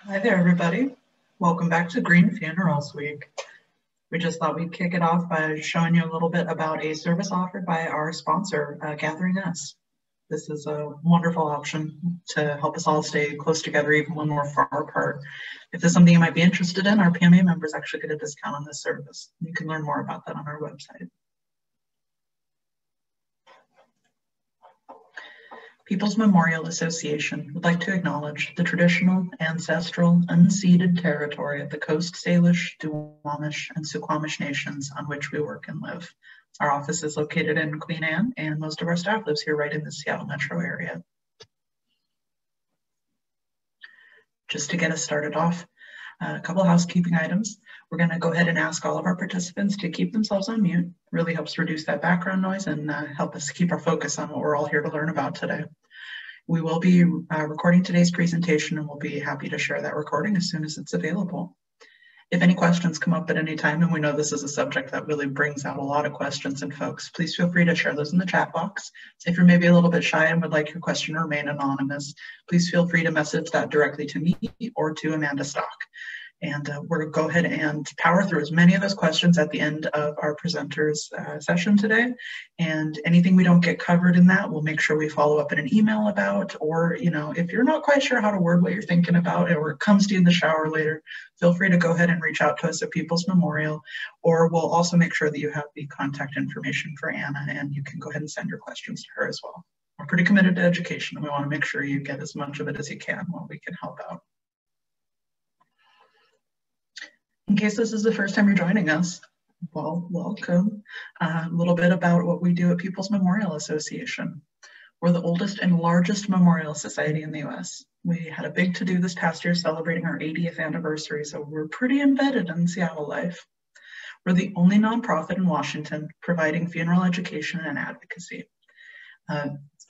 Hi there, everybody. Welcome back to Green Funerals Week. We just thought we'd kick it off by showing you a little bit about a service offered by our sponsor, Gathering Us. This is a wonderful option to help us all stay close together even when we're far apart. If there's something you might be interested in, our PMA members actually get a discount on this service. You can learn more about that on our website. People's Memorial Association would like to acknowledge the traditional, ancestral, unceded territory of the Coast Salish, Duwamish, and Suquamish nations on which we work and live. Our office is located in Queen Anne, and most of our staff lives here right in the Seattle metro area. Just to get us started off, a couple of housekeeping items. We're going to go ahead and ask all of our participants to keep themselves on mute. Really helps reduce that background noise and help us keep our focus on what we're all here to learn about today. We will be recording today's presentation, and we'll be happy to share that recording as soon as it's available. If any questions come up at any time, and we know this is a subject that really brings out a lot of questions in folks, please feel free to share those in the chat box. If you're maybe a little bit shy and would like your question to remain anonymous, please feel free to message that directly to me or to Amanda Stock. And we're going to go ahead and power through as many of those questions at the end of our presenters session today. And anything we don't get covered in that, we'll make sure we follow up in an email about, or, you know, if you're not quite sure how to word what you're thinking about, or it comes to you in the shower later, feel free to go ahead and reach out to us at People's Memorial, or we'll also make sure that you have the contact information for Anna, and you can go ahead and send your questions to her as well. We're pretty committed to education, and we want to make sure you get as much of it as you can while we can help out. In case this is the first time you're joining us, well, welcome. A little bit about what we do at People's Memorial Association. We're the oldest and largest memorial society in the US. We had a big to-do this past year celebrating our 80th anniversary, so we're pretty embedded in Seattle life. We're the only nonprofit in Washington providing funeral education and advocacy.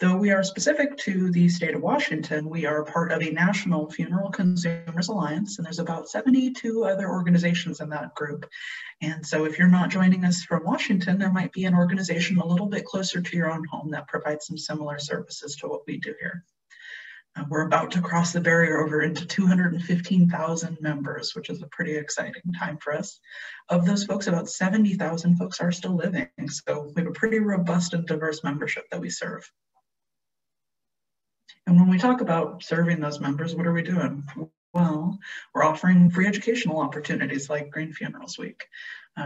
Though we are specific to the state of Washington, we are part of a national funeral consumers alliance, and there's about 72 other organizations in that group. And so if you're not joining us from Washington, there might be an organization a little bit closer to your own home that provides some similar services to what we do here. We're about to cross the barrier over into 215,000 members, which is a pretty exciting time for us. Of those folks, about 70,000 folks are still living. So we have a pretty robust and diverse membership that we serve. And when we talk about serving those members, what are we doing? Well, we're offering free educational opportunities like Green Funerals Week.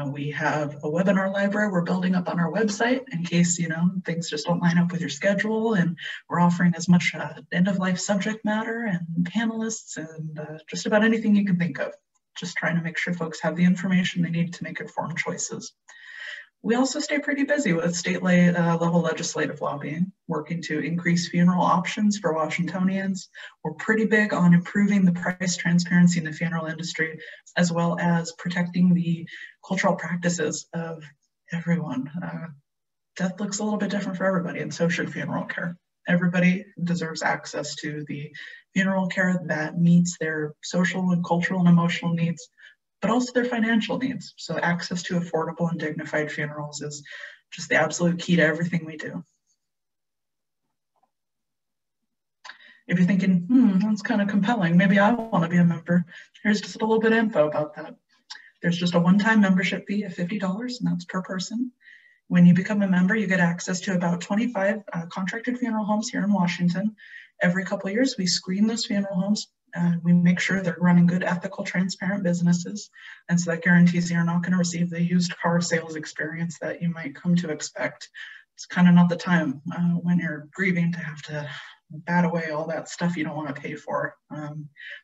We have a webinar library we're building up on our website in case, you know, things just don't line up with your schedule. And we're offering as much end-of-life subject matter and panelists and just about anything you can think of. Just trying to make sure folks have the information they need to make informed choices. We also stay pretty busy with state level legislative lobbying, working to increase funeral options for Washingtonians. We're pretty big on improving the price transparency in the funeral industry, as well as protecting the cultural practices of everyone. Death looks a little bit different for everybody, and so should funeral care. Everybody deserves access to the funeral care that meets their social and cultural and emotional needs, but also their financial needs. So access to affordable and dignified funerals is just the absolute key to everything we do. If you're thinking, that's kind of compelling, maybe I want to be a member, here's just a little bit of info about that. There's just a one-time membership fee of $50, and that's per person. When you become a member, you get access to about 25 contracted funeral homes here in Washington. Every couple of years, we screen those funeral homes. We make sure they're running good, ethical, transparent businesses. And so that guarantees you're not going to receive the used car sales experience that you might come to expect. It's kind of not the time when you're grieving to have to bat away all that stuff you don't want to pay for.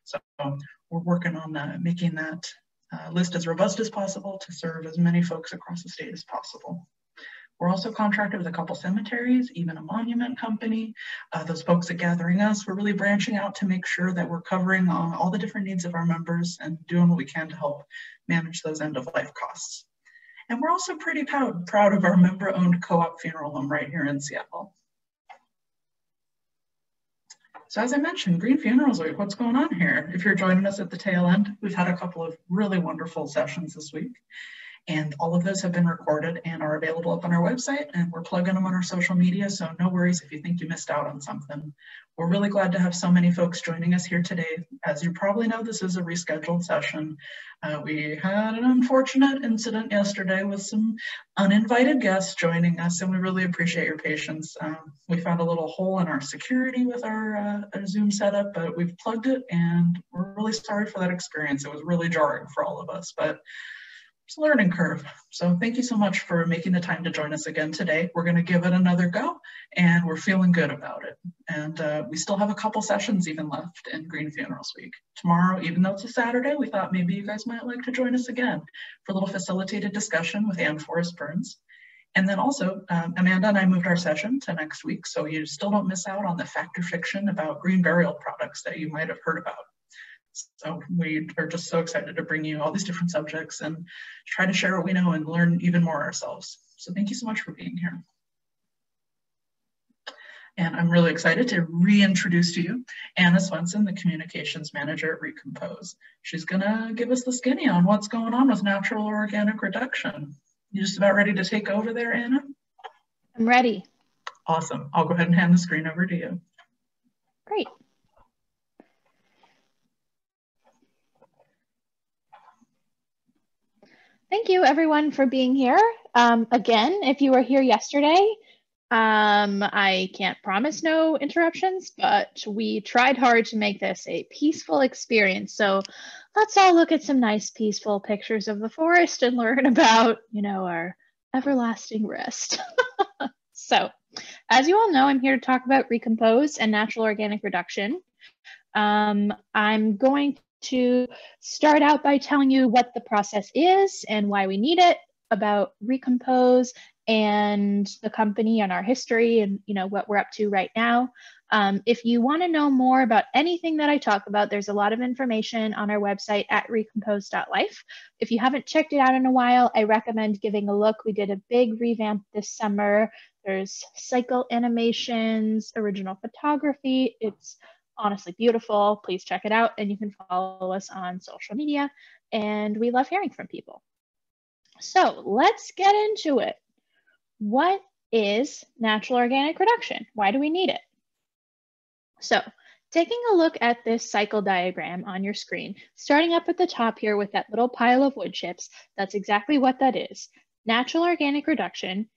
So we're working on making that list as robust as possible to serve as many folks across the state as possible. We're also contracted with a couple cemeteries, even a monument company. Those folks at Gathering Us, we're really branching out to make sure that we're covering all the different needs of our members and doing what we can to help manage those end-of-life costs. And we're also pretty proud of our member-owned co-op funeral home right here in Seattle. So as I mentioned, Green Funerals Week, what's going on here? If you're joining us at the tail end, we've had a couple of really wonderful sessions this week. And all of those have been recorded and are available up on our website, and we're plugging them on our social media, so no worries if you think you missed out on something. We're really glad to have so many folks joining us here today. As you probably know, this is a rescheduled session. We had an unfortunate incident yesterday with some uninvited guests joining us, and we really appreciate your patience. We found a little hole in our security with our Zoom setup, but we've plugged it, and we're really sorry for that experience. It was really jarring for all of us, but it's a learning curve. So thank you so much for making the time to join us again today. We're going to give it another go, and we're feeling good about it. And we still have a couple sessions even left in Green Funerals Week. Tomorrow, even though it's a Saturday, we thought maybe you guys might like to join us again for a little facilitated discussion with Ann Forrest Burns. And then also, Amanda and I moved our session to next week, so you still don't miss out on the fact or fiction about green burial products that you might have heard about. So we are just so excited to bring you all these different subjects and try to share what we know and learn even more ourselves. So thank you so much for being here. And I'm really excited to reintroduce to you Anna Swenson, the Communications Manager at Recompose. She's gonna give us the skinny on what's going on with natural organic reduction. You just about ready to take over there, Anna? I'm ready. Awesome. I'll go ahead and hand the screen over to you. Great. Thank you everyone for being here. Again, if you were here yesterday, I can't promise no interruptions, but we tried hard to make this a peaceful experience. So let's all look at some nice peaceful pictures of the forest and learn about, our everlasting rest. So as you all know, I'm here to talk about Recompose and natural organic reduction. I'm going to start out by telling you what the process is and why we need it, about Recompose and the company and our history and what we're up to right now. If you want to know more about anything that I talk about, there's a lot of information on our website at recompose.life. If you haven't checked it out in a while, I recommend giving a look. We did a big revamp this summer. There's cycle animations, original photography. It's honestly beautiful. Please check it out, and you can follow us on social media, and we love hearing from people. So let's get into it. What is natural organic reduction? Why do we need it? So taking a look at this cycle diagram on your screen, starting up at the top here with that little pile of wood chips, that's exactly what that is. Natural organic reduction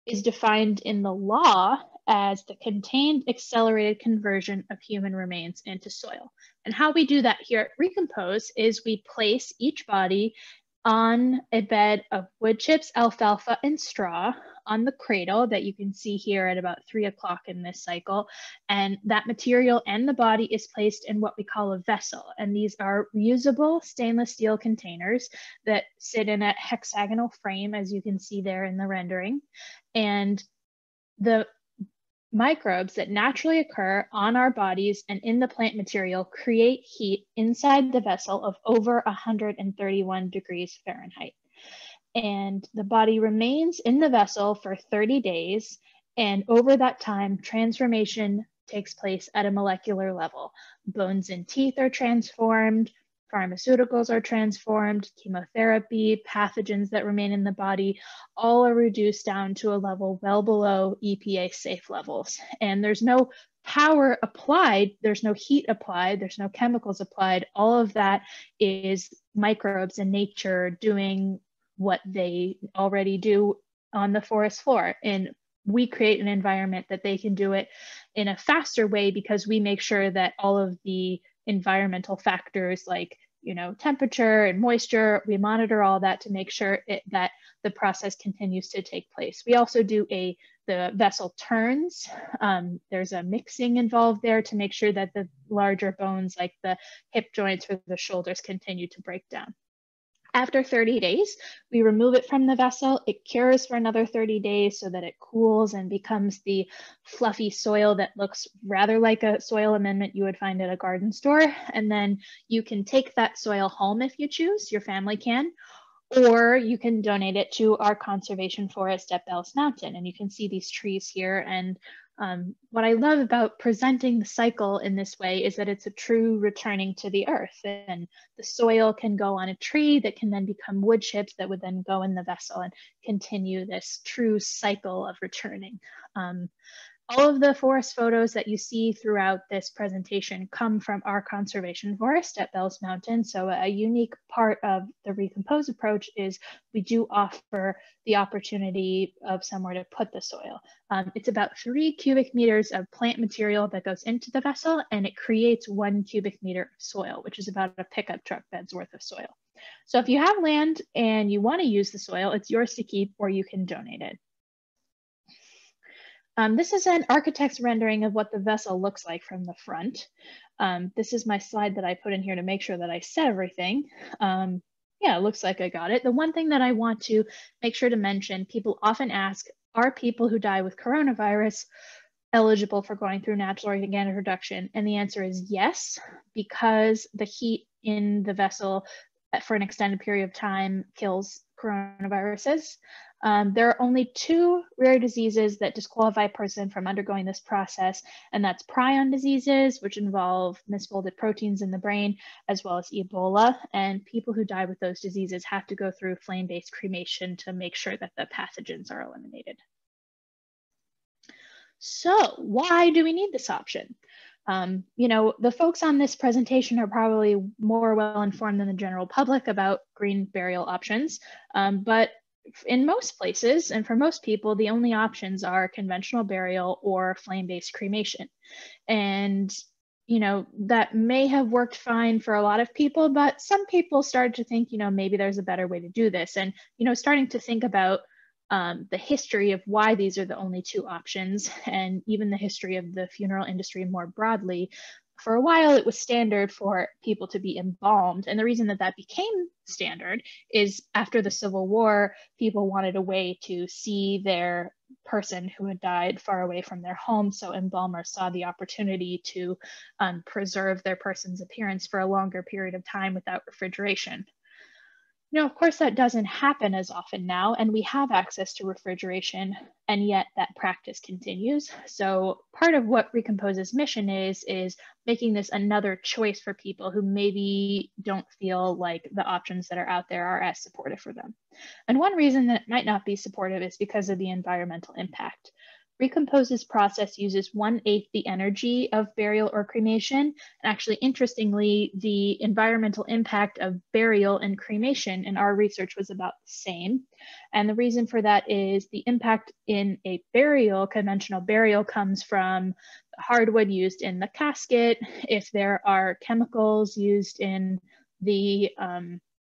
is defined in the law as the contained accelerated conversion of human remains into soil. And how we do that here at Recompose is we place each body on a bed of wood chips, alfalfa, and straw on the cradle that you can see here at about 3 o'clock in this cycle. And that material and the body is placed in what we call a vessel. And these are reusable stainless steel containers that sit in a hexagonal frame, as you can see there in the rendering. And the microbes that naturally occur on our bodies and in the plant material create heat inside the vessel of over 131 degrees Fahrenheit. And the body remains in the vessel for 30 days. And over that time, transformation takes place at a molecular level. Bones and teeth are transformed, pharmaceuticals are transformed, chemotherapy, pathogens that remain in the body, all are reduced down to a level well below EPA safe levels. And there's no power applied, there's no heat applied, there's no chemicals applied. All of that is microbes in nature doing what they already do on the forest floor. And we create an environment that they can do it in a faster way because we make sure that all of the environmental factors like temperature and moisture, we monitor all that to make sure that the process continues to take place. We also do the vessel turns. There's a mixing involved there to make sure that the larger bones like the hip joints or the shoulders continue to break down. After 30 days, we remove it from the vessel. It cures for another 30 days so that it cools and becomes the fluffy soil that looks rather like a soil amendment you would find at a garden store. And then you can take that soil home if you choose, your family can, or you can donate it to our conservation forest at Bell's Mountain. And you can see these trees here. And What I love about presenting the cycle in this way is that it's a true returning to the earth, and the soil can go on a tree that can then become wood chips that would then go in the vessel and continue this true cycle of returning. All of the forest photos that you see throughout this presentation come from our conservation forest at Bells Mountain. So a unique part of the Recompose approach is we do offer the opportunity of somewhere to put the soil. It's about 3 cubic meters of plant material that goes into the vessel, and it creates 1 cubic meter of soil, which is about a pickup truck bed's worth of soil. So if you have land and you want to use the soil, it's yours to keep, or you can donate it. This is an architect's rendering of what the vessel looks like from the front. This is my slide that I put in here to make sure that I said everything. Yeah, it looks like I got it. The one thing that I want to make sure to mention, people often ask, are people who die with coronavirus eligible for going through natural organic reduction? And the answer is yes, because the heat in the vessel for an extended period of time kills coronaviruses. There are only 2 rare diseases that disqualify a person from undergoing this process, and that's prion diseases, which involve misfolded proteins in the brain, as well as Ebola. And people who die with those diseases have to go through flame-based cremation to make sure that the pathogens are eliminated. So why do we need this option? You know, the folks on this presentation are probably more well-informed than the general public about green burial options, but in most places, and for most people, the only options are conventional burial or flame-based cremation. And, you know, that may have worked fine for a lot of people, but some people started to think, you know, maybe there's a better way to do this. And, you know, starting to think about the history of why these are the only 2 options, and even the history of the funeral industry more broadly. For a while, it was standard for people to be embalmed. And the reason that that became standard is after the Civil War, people wanted a way to see their person who had died far away from their home. So embalmers saw the opportunity to preserve their person's appearance for a longer period of time without refrigeration. You know, of course, that doesn't happen as often now, and we have access to refrigeration, and yet that practice continues. So part of what Recompose's mission is making this another choice for people who maybe don't feel like the options that are out there are as supportive for them. And one reason that it might not be supportive is because of the environmental impact. Recompose's process uses 1/8 the energy of burial or cremation. And actually, interestingly, the environmental impact of burial and cremation in our research was about the same. And the reason for that is the impact in a burial, conventional burial, comes from the hardwood used in the casket, if there are chemicals used in the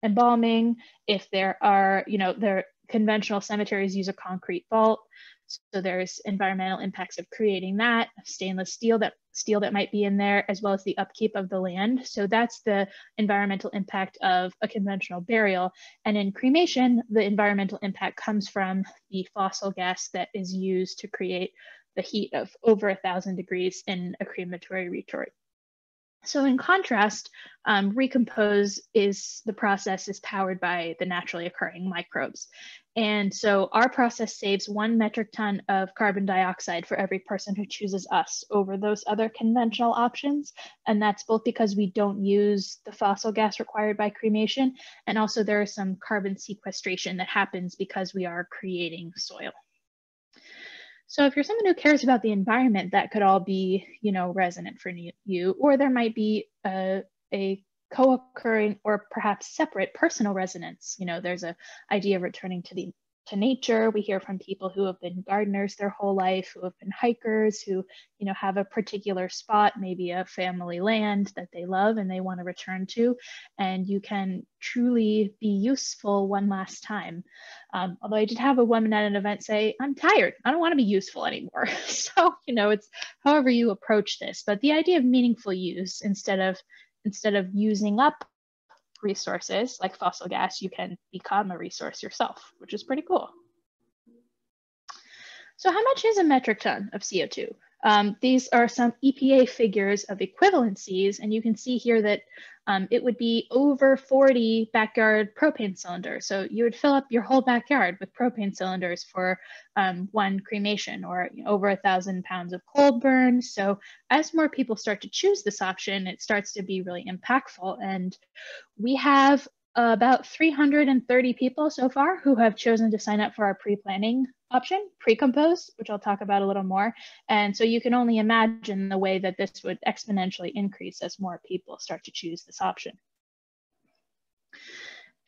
embalming, if there are, you know, their conventional cemeteries use a concrete vault. So there's environmental impacts of creating that, stainless steel that might be in there, as well as the upkeep of the land. So that's the environmental impact of a conventional burial. And in cremation, the environmental impact comes from the fossil gas that is used to create the heat of over 1,000 degrees in a crematory retort. So in contrast, Recompose the process is powered by the naturally occurring microbes. And so our process saves 1 metric ton of carbon dioxide for every person who chooses us over those other conventional options. And that's both because we don't use the fossil gas required by cremation, and also there is some carbon sequestration that happens because we are creating soil. So if you're someone who cares about the environment, that could all be, you know, resonant for you, or there might be a co-occurring or perhaps separate personal resonance. You know, there's an idea of returning to nature. We hear from people who have been gardeners their whole life, who have been hikers, who, you know, have a particular spot, maybe a family land that they love and they want to return to, and you can truly be useful one last time. Although I did have a woman at an event say, I'm tired, I don't want to be useful anymore. So, you know, it's however you approach this, but the idea of meaningful use instead of using up resources like fossil gas, you can become a resource yourself, which is pretty cool. So how much is a metric ton of CO2? These are some EPA figures of equivalencies, and you can see here that it would be over 40 backyard propane cylinders. So you would fill up your whole backyard with propane cylinders for one cremation, or over 1,000 pounds of coal burn. So as more people start to choose this option, it starts to be really impactful. And we have about 330 people so far who have chosen to sign up for our pre-planning option, Recompose, which I'll talk about a little more. And so you can only imagine the way that this would exponentially increase as more people start to choose this option.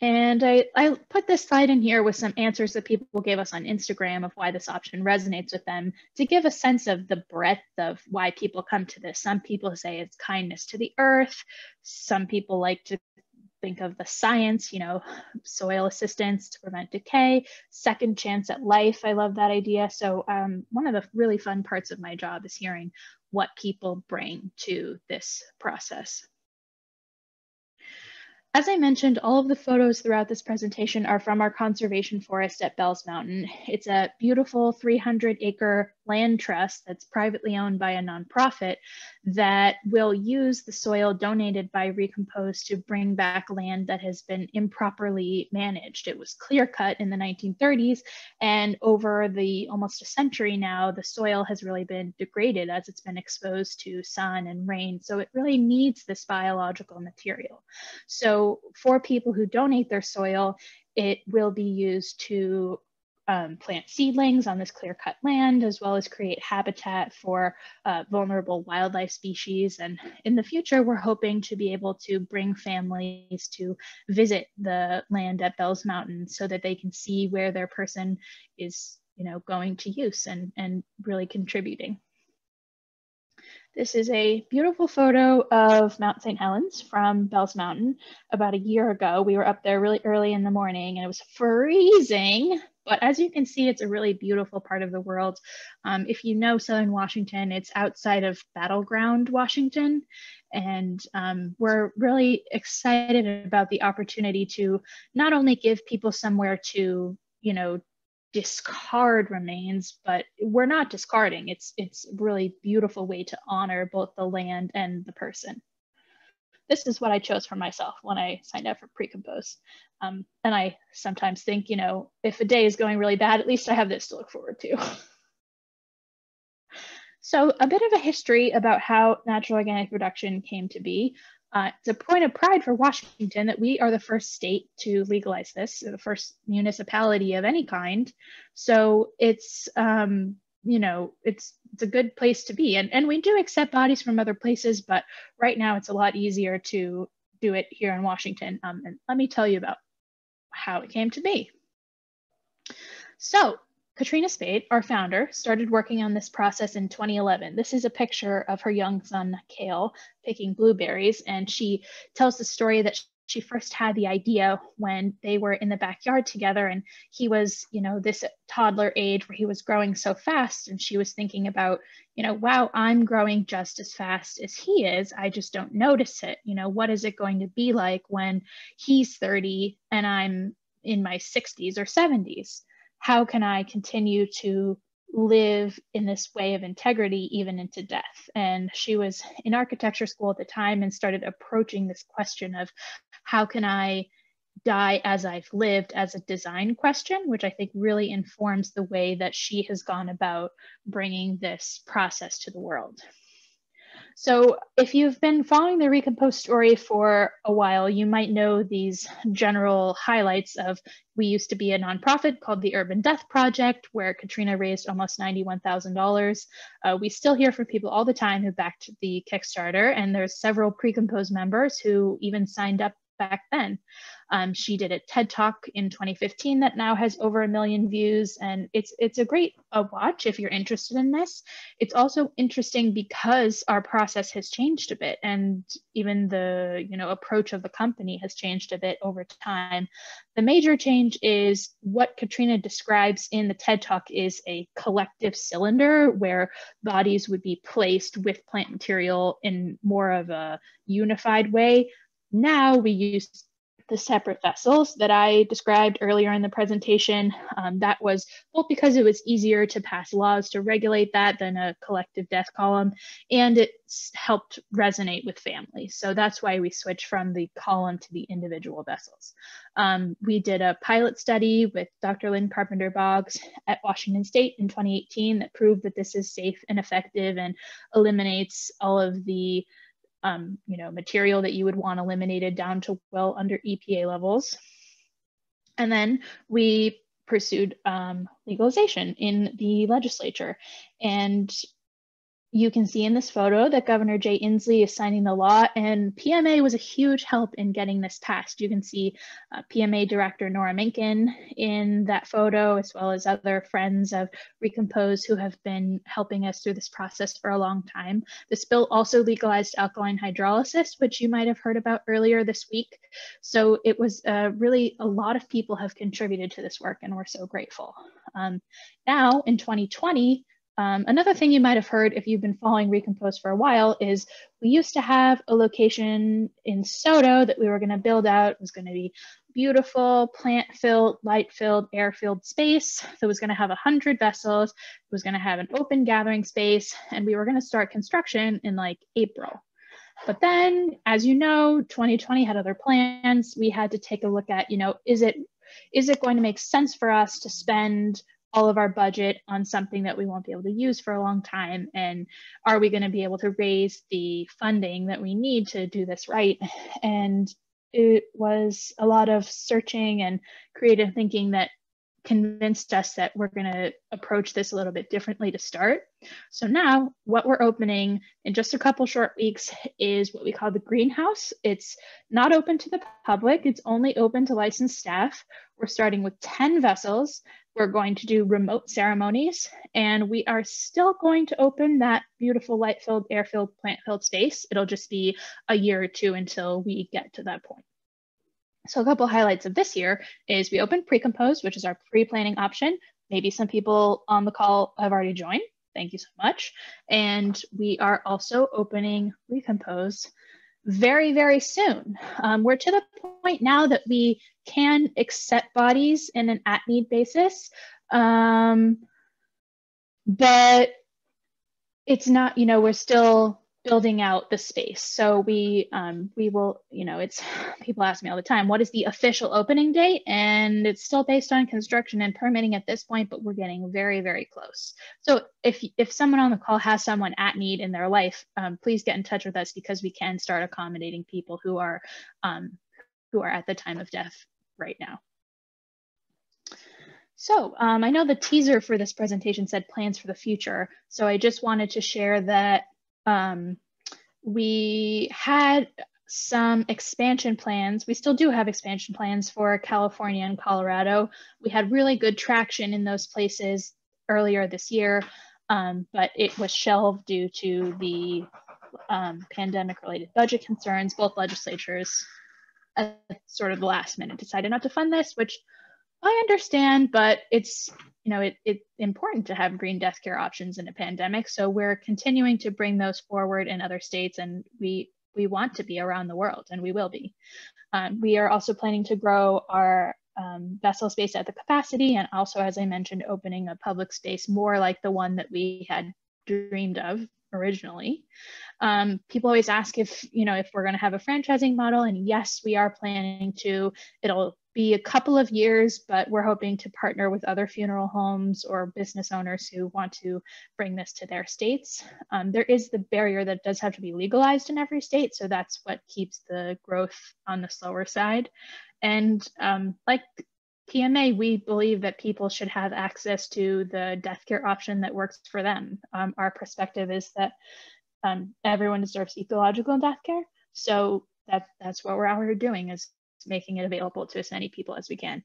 And I put this slide in here with some answers that people gave us on Instagram of why this option resonates with them, to give a sense of the breadth of why people come to this. Some people say it's kindness to the earth. Some people like to think of the science, soil assistance to prevent decay, second chance at life. I love that idea. So one of the really fun parts of my job is hearing what people bring to this process. As I mentioned, all of the photos throughout this presentation are from our conservation forest at Bells Mountain. It's a beautiful 300-acre land trust that's privately owned by a nonprofit that will use the soil donated by Recompose to bring back land that has been improperly managed. It was clear cut in the 1930s, and over the almost a century now, the soil has really been degraded as it's been exposed to sun and rain. So it really needs this biological material. So for people who donate their soil, it will be used to plant seedlings on this clear-cut land, as well as create habitat for vulnerable wildlife species. And in the future, we're hoping to be able to bring families to visit the land at Bells Mountain so that they can see where their person is, going to use and really contributing. This is a beautiful photo of Mount St. Helens from Bells Mountain about a year ago. We were up there really early in the morning and it was freezing, but as you can see, it's a really beautiful part of the world. If you know Southern Washington, it's outside of Battleground, Washington. And we're really excited about the opportunity to not only give people somewhere to, discard remains, but we're not discarding. It's a really beautiful way to honor both the land and the person. This is what I chose for myself when I signed up for Recompose. And I sometimes think, if a day is going really bad, at least I have this to look forward to. So a bit of a history about how natural organic production came to be. It's a point of pride for Washington that we are the first state to legalize this, the first municipality of any kind. So it's, it's a good place to be. And we do accept bodies from other places, but right now it's a lot easier to do it here in Washington. And let me tell you about how it came to be. So Katrina Spade, our founder, started working on this process in 2011. This is a picture of her young son, Kale, picking blueberries. And she tells the story that she first had the idea when they were in the backyard together. And he was, this toddler age where he was growing so fast. And she was thinking about, wow, I'm growing just as fast as he is. I just don't notice it. What is it going to be like when he's 30 and I'm in my 60s or 70s? How can I continue to live in this way of integrity even into death? And she was in architecture school at the time and started approaching this question of how can I die as I've lived as a design question, which I think really informs the way that she has gone about bringing this process to the world. So if you've been following the Recompose story for a while, you might know these general highlights of, we used to be a nonprofit called the Urban Death Project, where Katrina raised almost $91,000. We still hear from people all the time who backed the Kickstarter, and there's several Recompose members who even signed up back then. She did a TED Talk in 2015 that now has over 1 million views, and it's a great watch if you're interested in this. It's also interesting because our process has changed a bit, and even the approach of the company has changed a bit over time. The major change is what Katrina describes in the TED Talk is a collective cylinder where bodies would be placed with plant material in more of a unified way. Now we use the separate vessels that I described earlier in the presentation. That was both because it was easier to pass laws to regulate that than a collective death column, and it helped resonate with families. So that's why we switched from the column to the individual vessels. We did a pilot study with Dr. Lynn Carpenter-Boggs at Washington State in 2018 that proved that this is safe and effective and eliminates all of the material that you would want eliminated down to well under EPA levels. And then we pursued legalization in the legislature. And you can see in this photo that Governor Jay Inslee is signing the law, and PMA was a huge help in getting this passed. You can see PMA Director Nora Mencken in that photo, as well as other friends of Recompose who have been helping us through this process for a long time. This bill also legalized alkaline hydrolysis, which you might have heard about earlier this week. So it was really a lot of people have contributed to this work, and we're so grateful. Now in 2020, another thing you might have heard if you've been following Recompose for a while is we used to have a location in Soto that we were going to build out. It was going to be beautiful, plant-filled, light-filled, air-filled space that was going to have 100 vessels. It was going to have an open gathering space, and we were going to start construction in like April. But then, as you know, 2020 had other plans. We had to take a look at, is it going to make sense for us to spend all of our budget on something that we won't be able to use for a long time? And are we going to be able to raise the funding that we need to do this right? And it was a lot of searching and creative thinking that convinced us that we're going to approach this a little bit differently to start. So now what we're opening in just a couple short weeks is what we call the greenhouse. It's not open to the public. It's only open to licensed staff. We're starting with 10 vessels. We're going to do remote ceremonies, and we are still going to open that beautiful light-filled, air-filled, plant-filled space. It'll just be a year or two until we get to that point. So a couple highlights of this year is we opened Recompose, which is our pre-planning option. Maybe some people on the call have already joined. Thank you so much. And we are also opening Recompose very, very soon. We're to the point now that we can accept bodies in an at-need basis, but it's not, we're still building out the space. So we will, it's, people ask me all the time, what is the official opening date? And it's still based on construction and permitting at this point, but we're getting very, very close. So if someone on the call has someone at need in their life, please get in touch with us, because we can start accommodating people who are at the time of death right now. So I know the teaser for this presentation said plans for the future. So I just wanted to share that we had some expansion plans. We still do have expansion plans for California and Colorado. We had really good traction in those places earlier this year, but it was shelved due to the pandemic-related budget concerns. Both legislatures at sort of the last minute decided not to fund this, which I understand, but it's it's important to have green death care options in a pandemic. So we're continuing to bring those forward in other states, and we want to be around the world, and we will be. We are also planning to grow our vessel space at the capacity, and also, as I mentioned, opening a public space more like the one that we had dreamed of originally. People always ask if we're going to have a franchising model, and yes, we are planning to. It'll be a couple of years, but we're hoping to partner with other funeral homes or business owners who want to bring this to their states. There is the barrier that it does have to be legalized in every state, so that's what keeps the growth on the slower side. And like PMA, we believe that people should have access to the death care option that works for them. Our perspective is that everyone deserves ecological death care, so that's what we're out here doing, is making it available to as many people as we can.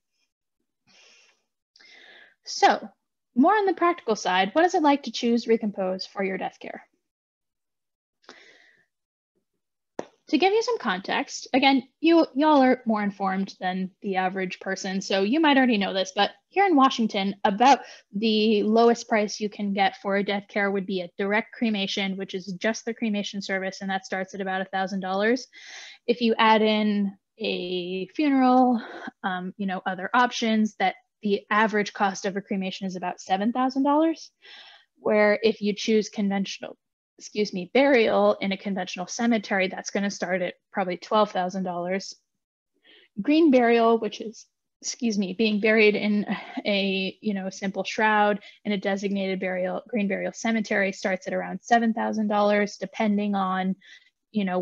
So, more on the practical side, what is it like to choose Recompose for your death care? To give you some context, again, y'all are more informed than the average person, so you might already know this, but here in Washington, about the lowest price you can get for a death care would be a direct cremation, which is just the cremation service, and that starts at about $1,000. If you add in a funeral, other options, that the average cost of a cremation is about $7,000, where if you choose burial in a conventional cemetery, that's going to start at probably $12,000. Green burial, which is, being buried in a simple shroud in a designated green burial cemetery, starts at around $7,000, depending on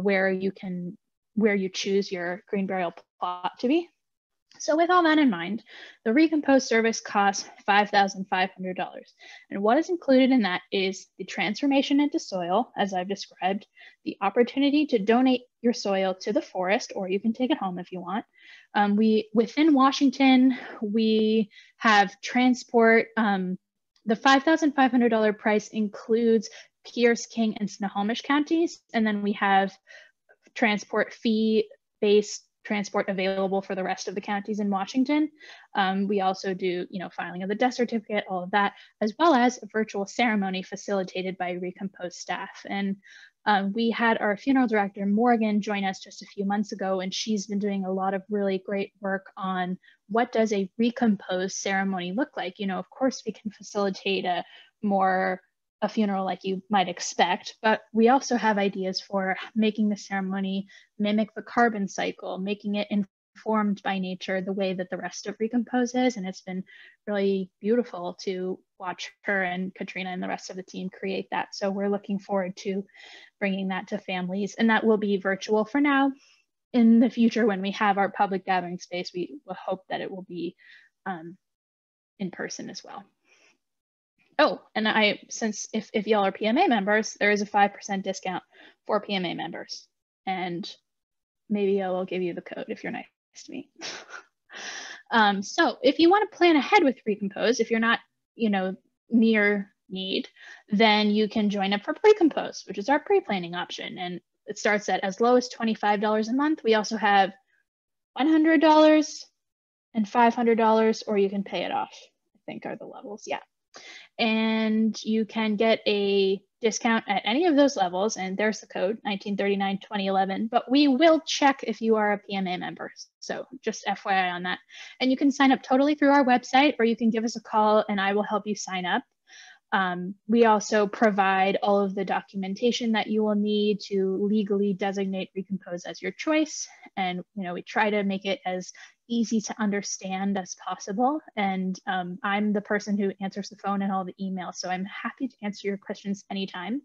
where you choose your green burial plot to be. So with all that in mind, the Recompose service costs $5,500. And what is included in that is the transformation into soil, as I've described, the opportunity to donate your soil to the forest, or you can take it home if you want. Within Washington, we have transport. The $5,500 price includes Pierce, King, and Snohomish counties. And then we have transport fee-based transport available for the rest of the counties in Washington. We also do, filing of the death certificate, all of that, as well as a virtual ceremony facilitated by Recompose staff. And we had our funeral director, Morgan, join us just a few months ago, and she's been doing a lot of really great work on what does a Recompose ceremony look like. Of course, we can facilitate a funeral like you might expect, but we also have ideas for making the ceremony mimic the carbon cycle, making it informed by nature the way that the rest of Recompose is. And it's been really beautiful to watch her and Katrina and the rest of the team create that. So we're looking forward to bringing that to families, and that will be virtual for now. In the future, when we have our public gathering space, we will hope that it will be in person as well. Oh, and since if y'all are PMA members, there is a 5% discount for PMA members. And maybe I will give you the code if you're nice to me. So if you want to plan ahead with Recompose, if you're not, near need, then you can join up for Recompose, which is our pre-planning option. And it starts at as low as $25 a month. We also have $100 and $500, or you can pay it off, I think are the levels. Yeah. And you can get a discount at any of those levels, and there's the code 1939-2011, but we will check if you are a PMA member, so just FYI on that. And you can sign up totally through our website, or you can give us a call and I will help you sign up. We also provide all of the documentation that you will need to legally designate Recompose as your choice, and we try to make it as easy to understand as possible. And I'm the person who answers the phone and all the emails, so I'm happy to answer your questions anytime.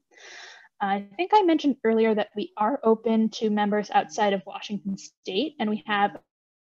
I think I mentioned earlier that we are open to members outside of Washington State, and we have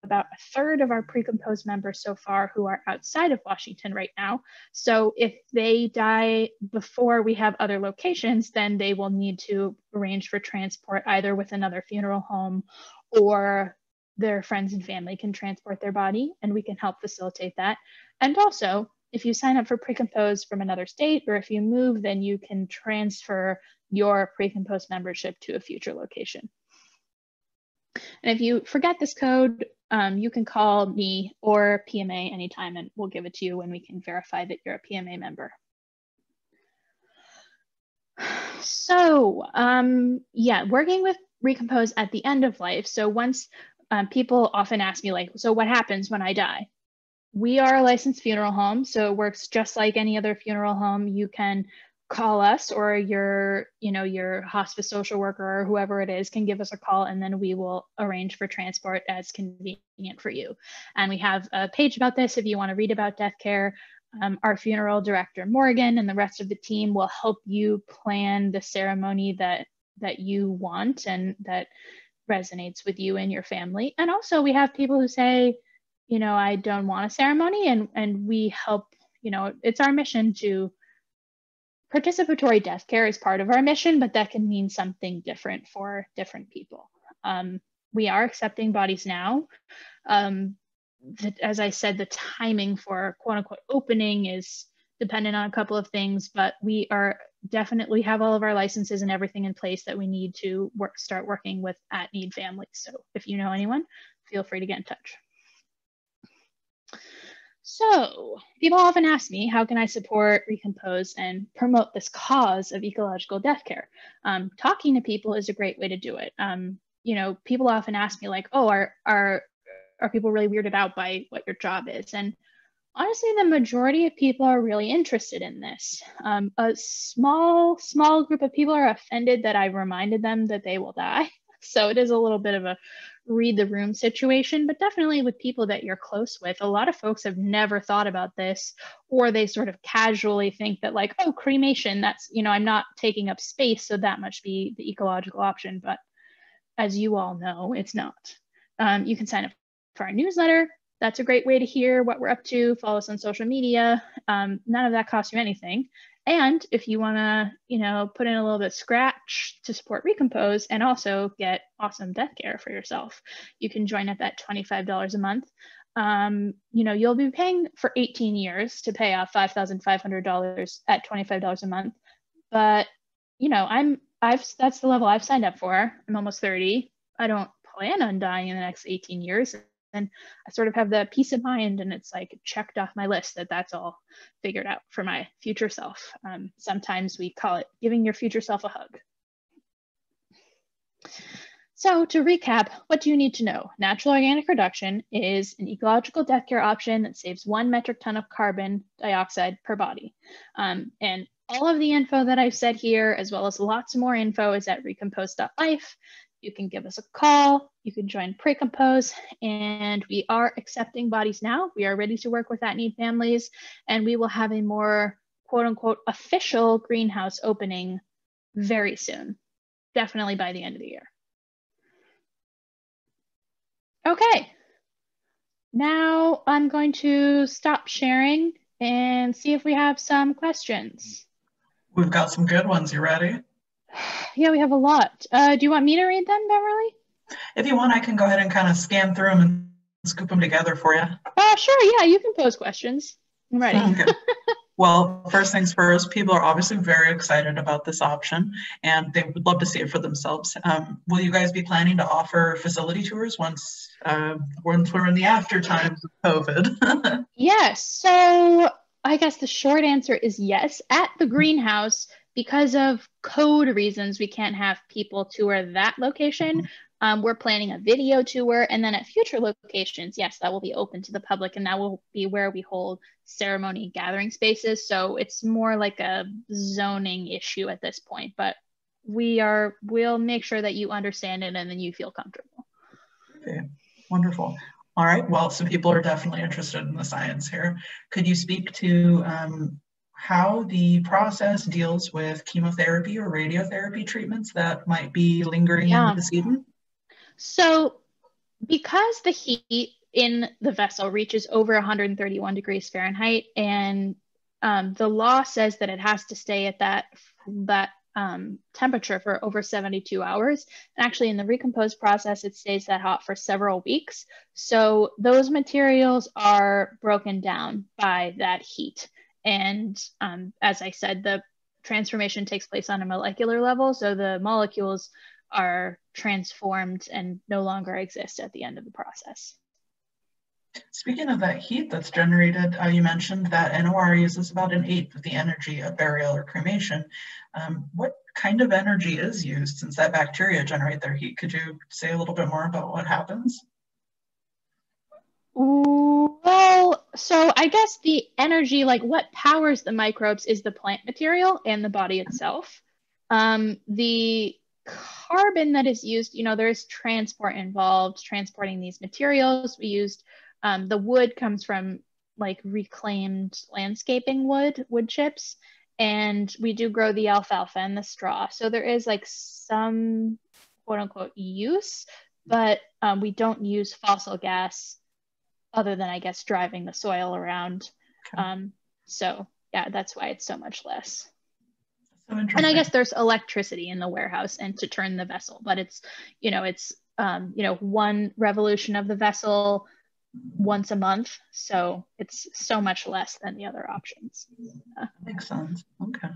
about a third of our Recompose members so far who are outside of Washington right now. So if they die before we have other locations, then they will need to arrange for transport either with another funeral home, or their friends and family can transport their body, and we can help facilitate that. And also, if you sign up for Recompose from another state, or if you move, then you can transfer your Recompose membership to a future location. And if you forget this code, you can call me or PMA anytime, and we'll give it to you when we can verify that you're a PMA member. So yeah, working with Recompose at the end of life. So once people often ask me, like, so what happens when I die? We are a licensed funeral home, so it works just like any other funeral home. You can call us, or your hospice social worker or whoever it is can give us a call, and then we will arrange for transport as convenient for you. And we have a page about this if you want to read about death care. Our funeral director, Morgan, and the rest of the team will help you plan the ceremony that you want and that resonates with you and your family. And also we have people who say, I don't want a ceremony, and we help, it's our mission to participatory death care is part of our mission, but that can mean something different for different people. We are accepting bodies now. As I said, the timing for quote unquote opening is dependent on a couple of things, but we are definitely have all of our licenses and everything in place that we need to start working with at-need families. So if you know anyone, feel free to get in touch. So people often ask me, how can I support Recompose and promote this cause of ecological death care? Talking to people is a great way to do it. people often ask me like, oh, are people really weirded out by what your job is? And honestly, the majority of people are really interested in this. A small group of people are offended that I reminded them that they will die. So it is a little bit of a read the room situation, but definitely with people that you're close with, a lot of folks have never thought about this, or they sort of casually think that like, oh, cremation, that's, I'm not taking up space, so that must be the ecological option. But as you all know, it's not. You can sign up for our newsletter. That's a great way to hear what we're up to. Follow us on social media. None of that costs you anything. And if you want to, put in a little bit of scratch to support Recompose and also get awesome death care for yourself, you can join up at $25 a month. You'll be paying for 18 years to pay off $5,500 at $25 a month. But, that's the level I've signed up for. I'm almost 30. I don't plan on dying in the next 18 years. And I sort of have the peace of mind, and it's like checked off my list that that's all figured out for my future self. Sometimes we call it giving your future self a hug. So to recap, what do you need to know? Natural organic reduction is an ecological death care option that saves 1 metric ton of carbon dioxide per body. And all of the info that I've said here, as well as lots more info, is at recompose.life. You can give us a call, you can join Recompose, and we are accepting bodies now. We are ready to work with at-need families, and we will have a more quote-unquote official greenhouse opening very soon, definitely by the end of the year. Okay, now I'm going to stop sharing and see if we have some questions. We've got some good ones. You ready? Yeah, we have a lot. Do you want me to read them, Beverly? If you want, I can go ahead and kind of scan through them and scoop them together for you. Sure, yeah, you can pose questions. I'm ready. Okay. Well, first things first, people are obviously very excited about this option, and they would love to see it for themselves. Will you guys be planning to offer facility tours once we're in the after times of COVID? Yes, so I guess the short answer is yes. At the greenhouse, because of code reasons, we can't have people tour that location. We're planning a video tour, and then at future locations, yes, that will be open to the public, and that will be where we hold ceremony gathering spaces. So it's more like a zoning issue at this point, but we'll make sure that you understand it and then you feel comfortable. Okay, wonderful. All right, well, so people are definitely interested in the science here. Could you speak to how the process deals with chemotherapy or radiotherapy treatments that might be lingering in the decedent? So because the heat in the vessel reaches over 131 degrees Fahrenheit, and the law says that it has to stay at that temperature for over 72 hours. And actually in the Recompose process, it stays that hot for several weeks. So those materials are broken down by that heat. And as I said, the transformation takes place on a molecular level. So the molecules are transformed and no longer exist at the end of the process. Speaking of that heat that's generated, you mentioned that NOR uses about 1/8 of the energy of burial or cremation. What kind of energy is used since that bacteria generate their heat? Could you say a little bit more about what happens? Well, so I guess the energy, like what powers the microbes, is the plant material and the body itself. The carbon that is used, there is transport involved, transporting these materials. We used, the wood comes from like reclaimed landscaping wood chips, and we do grow the alfalfa and the straw. So there is like some quote unquote use, but we don't use fossil gas other than, I guess, driving the soil around. Okay. So yeah, that's why it's so much less. So and I guess there's electricity in the warehouse and to turn the vessel, but it's, one revolution of the vessel once a month. So it's so much less than the other options. Makes sense. Okay.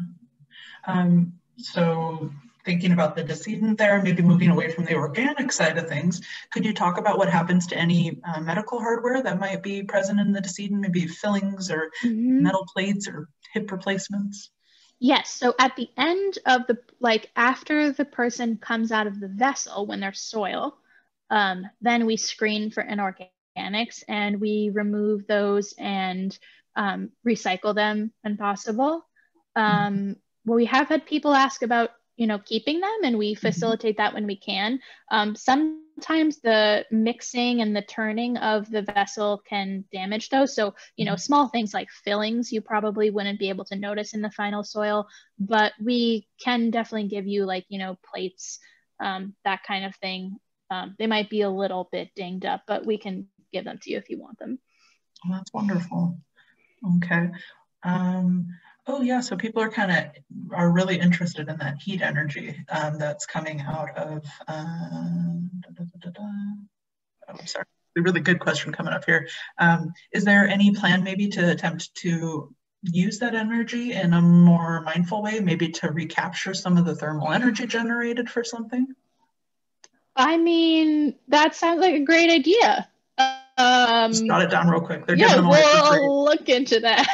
So thinking about the decedent there, maybe moving away from the organic side of things, could you talk about what happens to any medical hardware that might be present in the decedent, maybe fillings or metal plates or hip replacements? Yes, so at the end of the, like after the person comes out of the vessel when they're soil, then we screen for inorganics and we remove those and recycle them when possible. Well, we have had people ask about, keeping them, and we facilitate that when we can. Sometimes the mixing and the turning of the vessel can damage those. So, small things like fillings, you probably wouldn't be able to notice in the final soil, but we can definitely give you plates, that kind of thing. They might be a little bit dinged up, but we can give them to you if you want them. Oh, that's wonderful. Okay. Oh yeah, so people are really interested in that heat energy that's coming out of, oh, I'm sorry, a really good question coming up here. Is there any plan maybe to attempt to use that energy in a more mindful way, maybe to recapture some of the thermal energy generated for something? I mean, that sounds like a great idea. Just jot it down real quick. They're Yeah, giving away for free. we'll look into that.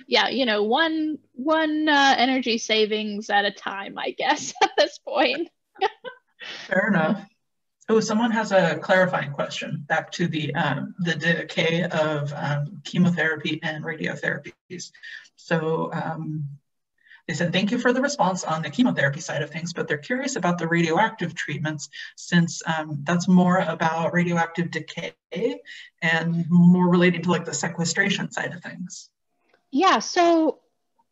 Yeah, one energy savings at a time, I guess, at this point. Fair enough. Oh, someone has a clarifying question back to the decay of chemotherapy and radiotherapies. So they said, thank you for the response on the chemotherapy side of things, but they're curious about the radioactive treatments since that's more about radioactive decay and more relating to like the sequestration side of things. Yeah, so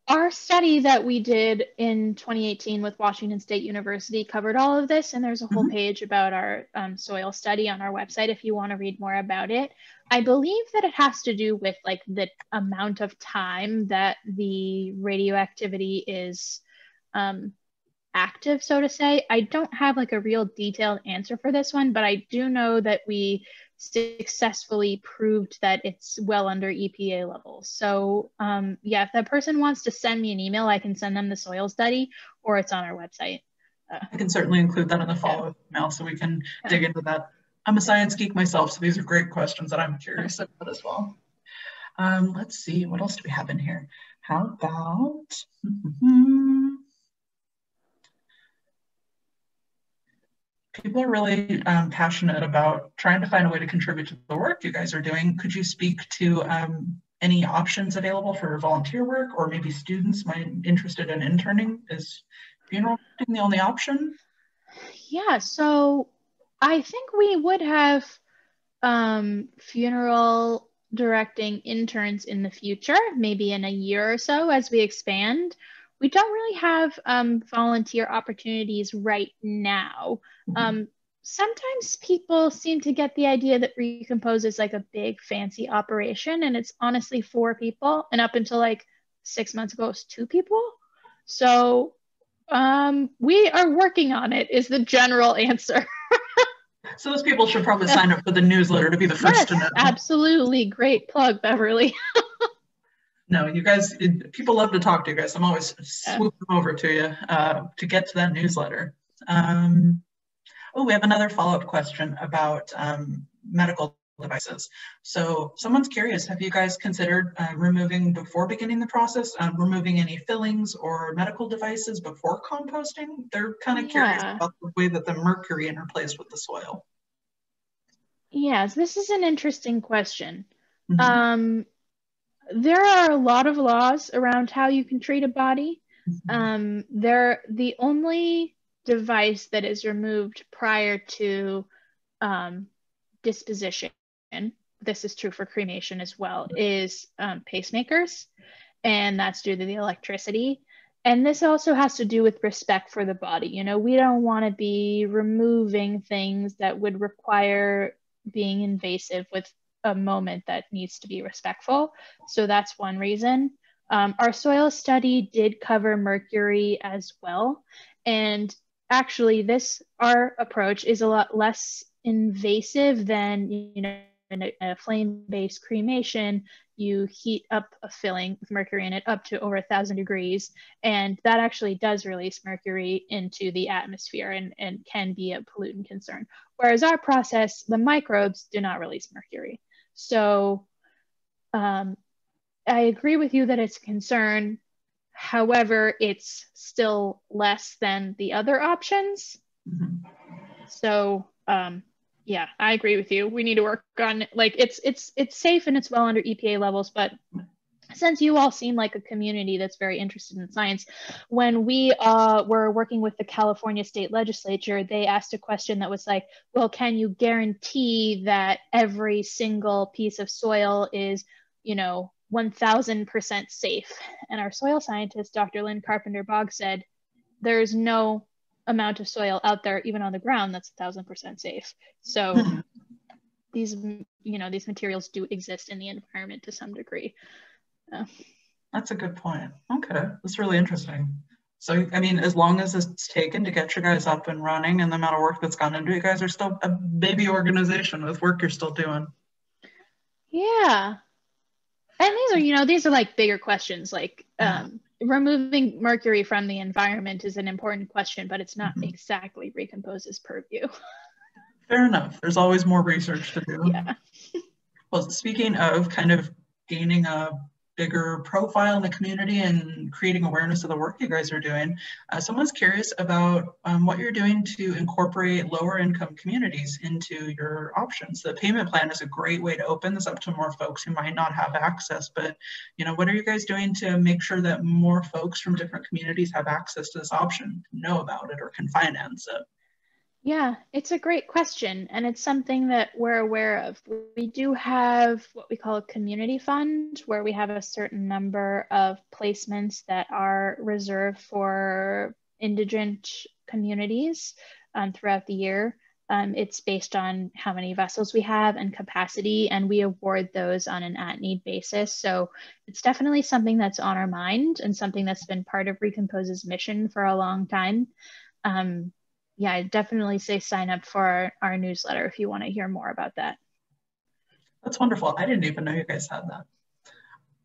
our study that we did in 2018 with Washington State University covered all of this, and there's a whole page about our soil study on our website if you want to read more about it. I believe that it has to do with like the amount of time that the radioactivity is active, so to say. I don't have like a real detailed answer for this one, but I do know that we successfully proved that it's well under EPA levels. So yeah, if that person wants to send me an email, I can send them the soil study, or it's on our website. I can certainly include that in the follow-up email so we can dig into that. I'm a science geek myself, so these are great questions that I'm curious about as well. Let's see, what else do we have in here? How about, people are really passionate about trying to find a way to contribute to the work you guys are doing. Could you speak to any options available for volunteer work, or maybe students interested in interning? Is funeral the only option? Yeah, so I think we would have funeral directing interns in the future, maybe in a year or so as we expand. We don't really have volunteer opportunities right now. Sometimes people seem to get the idea that Recompose is like a big fancy operation, and it's honestly 4 people, and up until like 6 months ago, it was 2 people. So we are working on it is the general answer. So those people should probably sign up for the newsletter to be the first to know. Absolutely. Great plug, Beverly. No, you guys, people love to talk to you guys. I'm always swooping over to you to get to that newsletter. Oh, we have another follow-up question about medical devices. So someone's curious, have you guys considered removing, before beginning the process, removing any fillings or medical devices before composting? They're kind of curious about the way that the mercury interplays with the soil. Yes, this is an interesting question. There are a lot of laws around how you can treat a body. The only device that is removed prior to disposition, this is true for cremation as well, is pacemakers, and that's due to the electricity. And this also has to do with respect for the body. We don't want to be removing things that would require being invasive with a moment that needs to be respectful. So that's one reason. Our soil study did cover mercury as well. And actually, our approach is a lot less invasive than, in a flame-based cremation. You heat up a filling with mercury in it up to over 1,000 degrees, and that actually does release mercury into the atmosphere and can be a pollutant concern. Whereas our process, the microbes do not release mercury. So I agree with you that it's a concern. However, it's still less than the other options. Mhm. So yeah, I agree with you. We need to work on, like, it's safe and it's well under EPA levels, but since you all seem like a community that's very interested in science, when we were working with the California state legislature, they asked a question that was like, well, can you guarantee that every single piece of soil is, 1000% safe? And our soil scientist, Dr. Lynn Carpenter-Boggs, said, there's no amount of soil out there, even on the ground, that's 1000% safe. So these materials do exist in the environment to some degree. That's a good point. Okay, that's really interesting. So, I mean, as long as it's taken to get you guys up and running and the amount of work that's gone into it, you guys are still a baby organization with work you're still doing. Yeah. And these are like bigger questions, like removing mercury from the environment is an important question, but it's not exactly Recompose's purview. Fair enough. There's always more research to do. Yeah. Well, speaking of kind of gaining a bigger profile in the community and creating awareness of the work you guys are doing, someone's curious about what you're doing to incorporate lower income communities into your options. The payment plan is a great way to open this up to more folks who might not have access, but what are you guys doing to make sure that more folks from different communities have access to this option, know about it, or can finance it? Yeah, it's a great question, and it's something that we're aware of. We do have what we call a community fund, where we have a certain number of placements that are reserved for indigent communities throughout the year. It's based on how many vessels we have and capacity, and we award those on an at-need basis. So it's definitely something that's on our mind and something that's been part of Recompose's mission for a long time. Yeah, I'd definitely say sign up for our newsletter if you want to hear more about that. That's wonderful. I didn't even know you guys had that.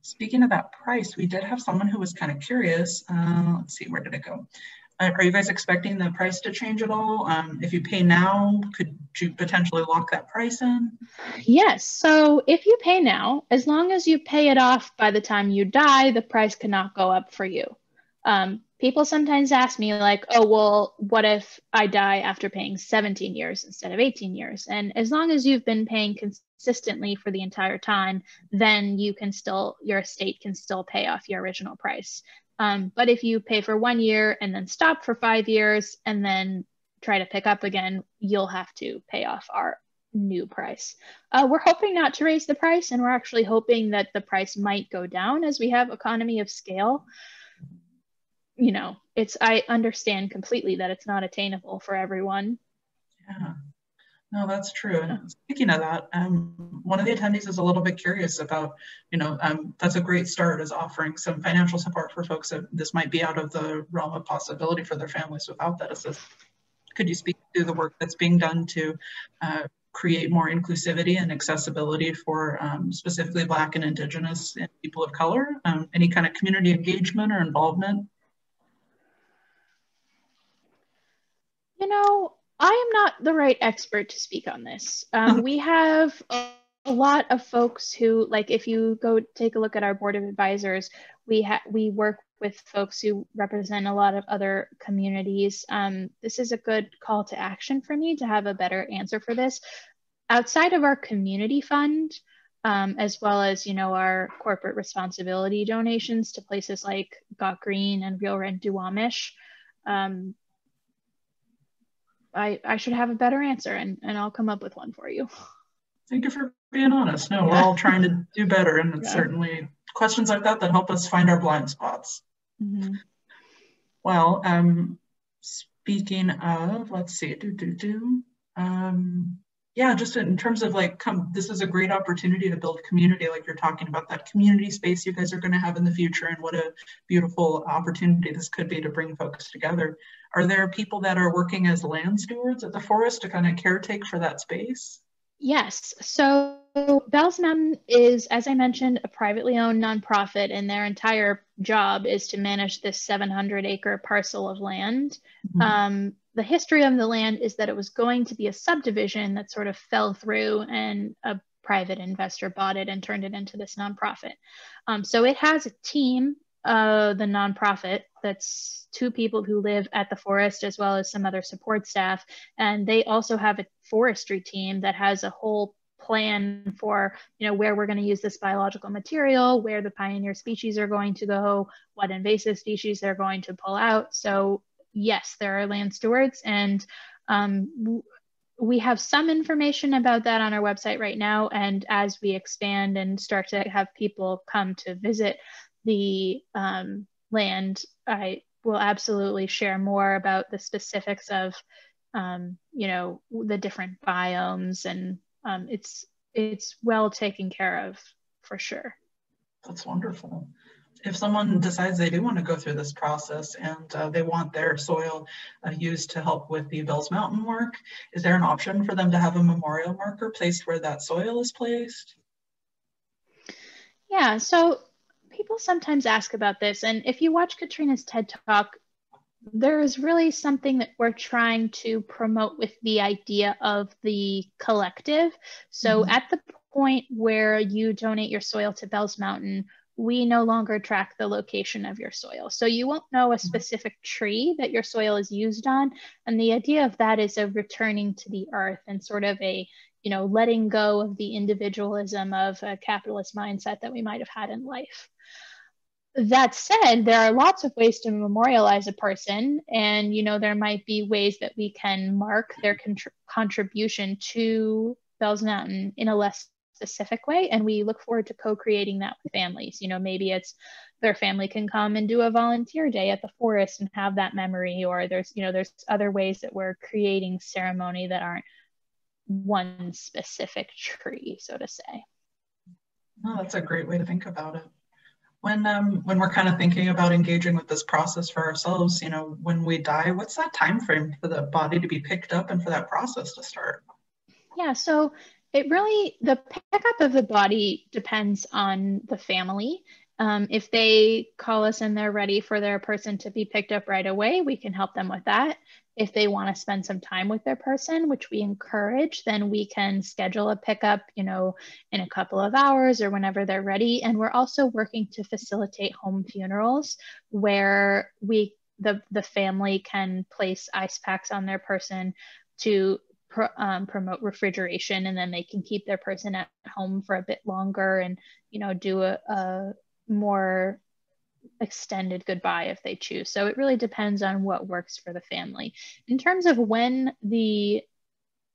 Speaking of that price, we did have someone who was kind of curious. Let's see, where did it go? Are you guys expecting the price to change at all? If you pay now, could you potentially lock that price in? Yes. So if you pay now, as long as you pay it off by the time you die, the price cannot go up for you. People sometimes ask me like, oh, well, what if I die after paying 17 years instead of 18 years? And as long as you've been paying consistently for the entire time, then your estate can still pay off your original price. But if you pay for 1 year and then stop for 5 years and then try to pick up again, you'll have to pay off our new price. We're hoping not to raise the price, and we're actually hoping that the price might go down as we have economy of scale. I understand completely that it's not attainable for everyone. Yeah, no, that's true. And speaking of that, one of the attendees is a little bit curious about, that's a great start, is offering some financial support for folks that this might be out of the realm of possibility for their families without that assistance. Could you speak to the work that's being done to create more inclusivity and accessibility for specifically Black and Indigenous and people of color? Any kind of community engagement or involvement? I am not the right expert to speak on this. We have a lot of folks who, like, if you go take a look at our board of advisors, we work with folks who represent a lot of other communities. This is a good call to action for me to have a better answer for this. Outside of our community fund, as well as, our corporate responsibility donations to places like Got Green and Real Rent Duwamish, I should have a better answer, and I'll come up with one for you. Thank you for being honest. No, we're all trying to do better, and it's certainly questions like that help us find our blind spots. Mm-hmm. Well, speaking of, let's see, yeah, just in terms of this is a great opportunity to build community, like you're talking about, that community space you guys are going to have in the future, and what a beautiful opportunity this could be to bring folks together. Are there people that are working as land stewards at the forest to kind of caretake for that space? Yes. So Bell's Mountain is, as I mentioned, a privately owned nonprofit, and their entire job is to manage this 700-acre parcel of land. Mm-hmm. The history of the land is that it was going to be a subdivision that sort of fell through, and a private investor bought it and turned it into this nonprofit. So it has a team the nonprofit. That's two people who live at the forest as well as some other support staff. And they also have a forestry team that has a whole plan for, where we're going to use this biological material, where the pioneer species are going to go, what invasive species they're going to pull out. So yes, there are land stewards, and we have some information about that on our website right now. And as we expand and start to have people come to visit the land, I will absolutely share more about the specifics of, the different biomes, and it's well taken care of for sure. That's wonderful. If someone decides they do want to go through this process and they want their soil used to help with the Bells Mountain work, is there an option for them to have a memorial marker placed where that soil is placed? Yeah, so people sometimes ask about this, and if you watch Katrina's TED Talk, there is really something that we're trying to promote with the idea of the collective. So at the point where you donate your soil to Bells Mountain, we no longer track the location of your soil. So you won't know a specific tree that your soil is used on. And the idea of that is a returning to the earth and sort of a, letting go of the individualism of a capitalist mindset that we might have had in life. That said, there are lots of ways to memorialize a person, and there might be ways that we can mark their contribution to Bells Mountain in a less specific way, and we look forward to co-creating that with families. Maybe it's their family can come and do a volunteer day at the forest and have that memory, or there's other ways that we're creating ceremony that aren't one specific tree, so to say. Oh, that's a great way to think about it. When we're kind of thinking about engaging with this process for ourselves, when we die, what's that time frame for the body to be picked up and for that process to start? Yeah, so the pickup of the body depends on the family. If they call us and they're ready for their person to be picked up right away, we can help them with that. If they want to spend some time with their person, which we encourage, then we can schedule a pickup, in a couple of hours or whenever they're ready. And we're also working to facilitate home funerals where the family can place ice packs on their person to promote refrigeration, and then they can keep their person at home for a bit longer and, do a more extended goodbye if they choose. So it really depends on what works for the family. In terms of when the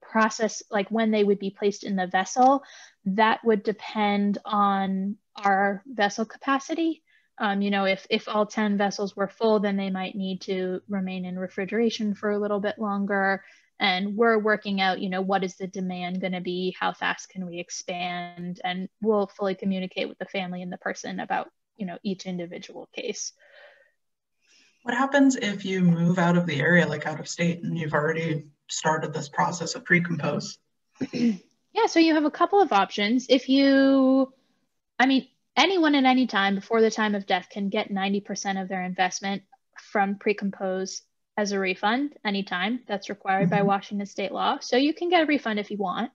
process, like when they would be placed in the vessel, that would depend on our vessel capacity. If all 10 vessels were full, then they might need to remain in refrigeration for a little bit longer. And we're working out, what is the demand going to be? How fast can we expand? And we'll fully communicate with the family and the person about, each individual case. What happens if you move out of the area, like out of state, and you've already started this process of pre-compose? Yeah, so you have a couple of options. Anyone at any time before the time of death can get 90% of their investment from pre-compose as a refund anytime. That's required by Washington state law. So you can get a refund if you want,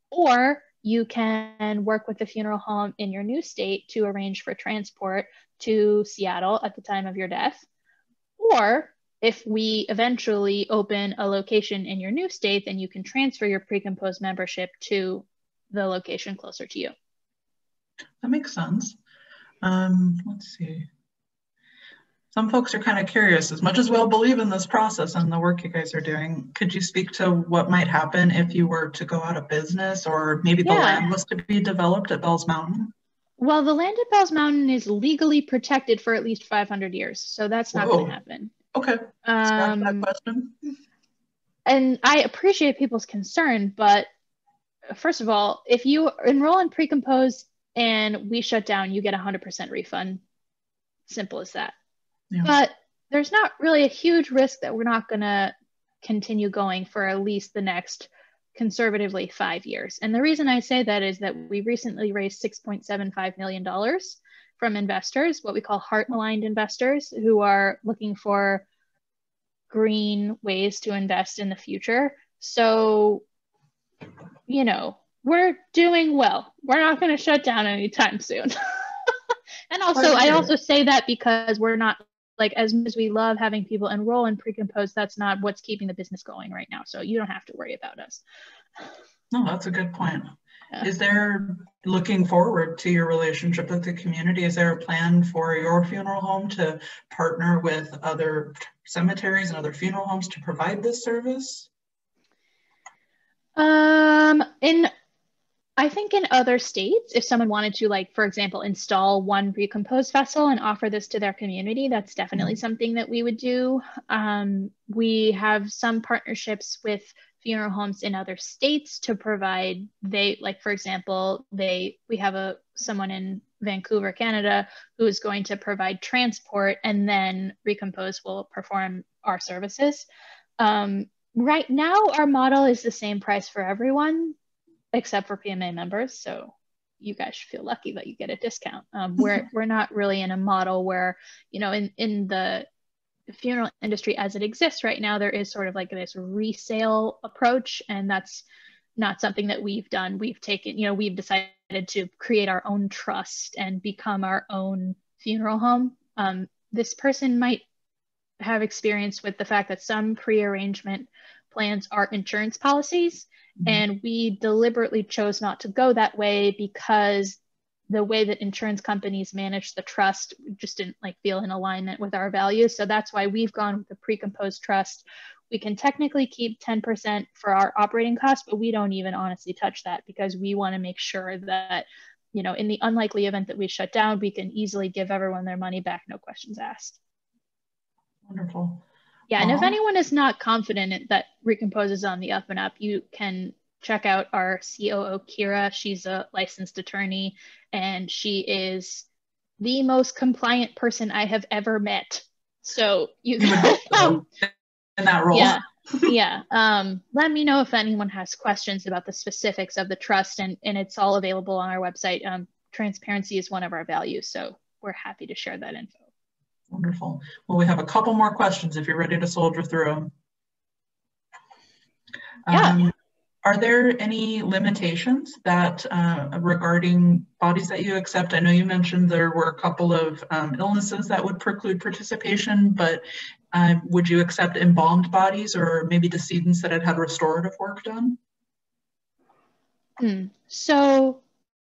or you can work with the funeral home in your new state to arrange for transport to Seattle at the time of your death. Or if we eventually open a location in your new state, then you can transfer your pre-compose membership to the location closer to you. That makes sense. Let's see. Some folks are kind of curious, as much as we'll believe in this process and the work you guys are doing, could you speak to what might happen if you were to go out of business, or maybe the land was to be developed at Bells Mountain? Well, the land at Bells Mountain is legally protected for at least 500 years, so that's not going to happen. Okay, scratch that question. And I appreciate people's concern, but first of all, if you enroll in pre-compose and we shut down, you get 100% refund. Simple as that. Yeah. But there's not really a huge risk that we're not going to continue going for at least the next conservatively 5 years. And the reason I say that is that we recently raised $6.75 million from investors, what we call heart-aligned investors, who are looking for green ways to invest in the future. So, we're doing well. We're not going to shut down anytime soon. And also, I also say that because we're not, like, as much as we love having people enroll in Recompose, that's not what's keeping the business going right now. So you don't have to worry about us. No, that's a good point. Yeah. Is there, looking forward to your relationship with the community, is there a plan for your funeral home to partner with other cemeteries and other funeral homes to provide this service? I think in other states, if someone wanted to, like, for example, install one Recompose vessel and offer this to their community, that's definitely something that we would do. We have some partnerships with funeral homes in other states to provide, like, for example, we have someone in Vancouver, Canada, who is going to provide transport, and then Recompose will perform our services. Right now, our model is the same price for everyone, except for PMA members. So you guys should feel lucky that you get a discount. We're not really in a model where, you know, in the funeral industry as it exists right now, there is sort of like this resale approach, and that's not something that we've done. We've taken, you know, we've decided to create our own trust and become our own funeral home. This person might have experience with the fact that some pre-arrangement plans are insurance policies, and we deliberately chose not to go that way because the way that insurance companies manage the trust just didn't feel in alignment with our values. So that's why we've gone with the pre-composed trust. We can technically keep 10% for our operating costs, but we don't even honestly touch that because we want to make sure that, you know, in the unlikely event that we shut down, we can easily give everyone their money back, no questions asked. Wonderful. Yeah, and if anyone is not confident that Recompose is on the up and up, you can check out our COO, Kira. She's a licensed attorney, and she is the most compliant person I have ever met. So you would hope so, in that role. Yeah. Let me know if anyone has questions about the specifics of the trust, and it's all available on our website. Transparency is one of our values, so we're happy to share that info. Wonderful. Well, we have a couple more questions if you're ready to soldier through them. Yeah. Are there any limitations that regarding bodies that you accept? I know you mentioned there were a couple of illnesses that would preclude participation, but would you accept embalmed bodies or maybe decedents that had had restorative work done? So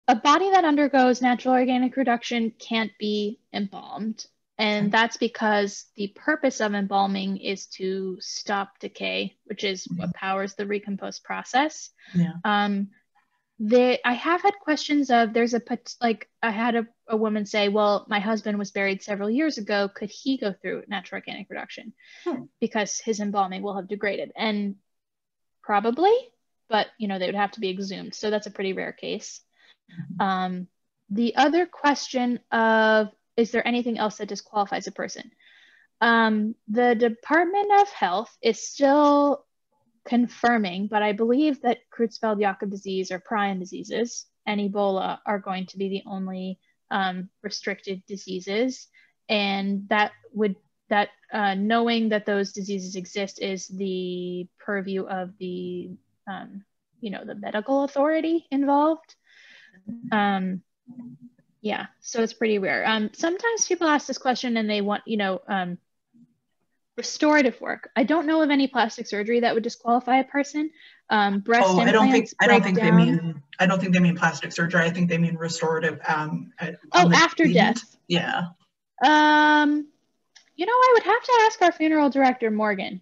a body that undergoes natural organic reduction can't be embalmed. And that's because the purpose of embalming is to stop decay, which is what powers the Recompose process. Yeah. I have had questions of, I had a woman say, well, my husband was buried several years ago. Could he go through natural organic reduction? Because his embalming will have degraded. And probably, but, you know, they would have to be exhumed. So that's a pretty rare case. The other question of, is there anything else that disqualifies a person? The Department of Health is still confirming, but I believe that Creutzfeldt-Jakob disease or prion diseases and Ebola are going to be the only restricted diseases. And knowing that those diseases exist is the purview of the, the medical authority involved. Yeah, so it's pretty rare. Sometimes people ask this question and they want, restorative work. I don't know of any plastic surgery that would disqualify a person. Breast implants. I don't think they mean plastic surgery. I think they mean restorative. After death. Yeah. I would have to ask our funeral director, Morgan.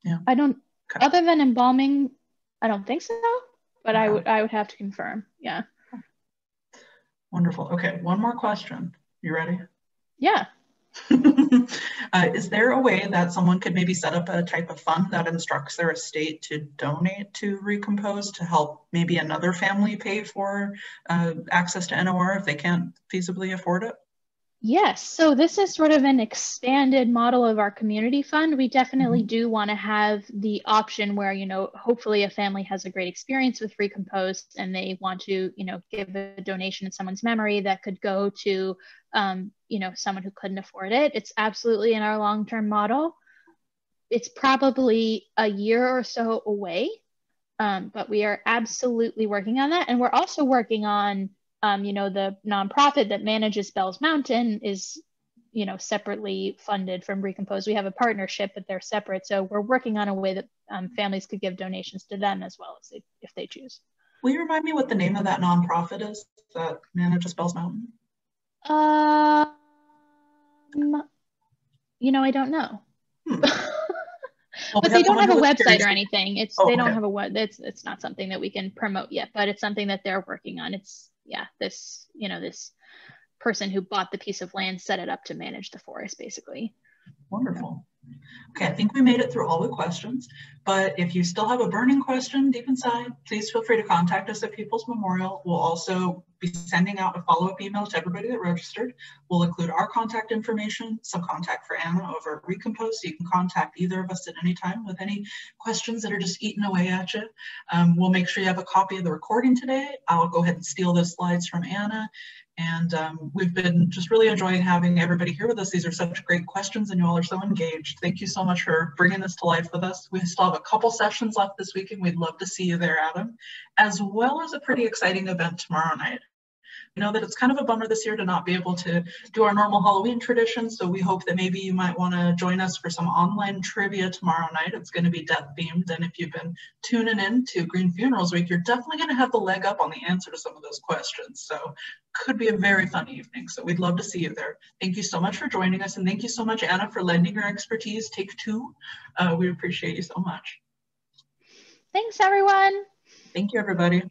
Yeah. Other than embalming, I don't think so, but okay. I would have to confirm. Yeah. Wonderful. Okay, one more question. You ready? Yeah. Is there a way that someone could maybe set up a type of fund that instructs their estate to donate to Recompose to help maybe another family pay for access to NOR if they can't feasibly afford it? Yes, so this is sort of an expanded model of our community fund. We definitely do want to have the option where, hopefully a family has a great experience with Recompose and they want to, give a donation in someone's memory that could go to, someone who couldn't afford it. It's absolutely in our long-term model. It's probably a year or so away, but we are absolutely working on that. And we're also working on The nonprofit that manages Bell's Mountain is, separately funded from Recompose. We have a partnership, but they're separate. So we're working on a way that families could give donations to them as well, if they choose. Will you remind me what the name of that nonprofit is that manages Bell's Mountain? I don't know. Well, but they don't have a website or anything. They don't have it's not something that we can promote yet, but it's something that they're working on. It's this person who bought the piece of land set it up to manage the forest, basically. Wonderful. Okay, I think we made it through all the questions, but if you still have a burning question deep inside, please feel free to contact us at People's Memorial. We'll also be sending out a follow-up email to everybody that registered. We'll include our contact information, some contact for Anna over at Recompose, so you can contact either of us at any time with any questions that are just eating away at you. We'll make sure you have a copy of the recording today. I'll go ahead and steal those slides from Anna. And we've been just really enjoying having everybody here with us. These are such great questions and you all are so engaged. Thank you so much for bringing this to life with us. We still have a couple sessions left this week and we'd love to see you there, Adam, as well as a pretty exciting event tomorrow night. I know that it's kind of a bummer this year to not be able to do our normal Halloween tradition, so we hope that maybe you might want to join us for some online trivia tomorrow night. It's going to be death themed, and if you've been tuning in to Green Funerals Week, you're definitely going to have the leg up on the answer to some of those questions. So could be a very fun evening, so we'd love to see you there. Thank you so much for joining us, and thank you so much, Anna, for lending your expertise. Take two. We appreciate you so much. Thanks, everyone. Thank you, everybody.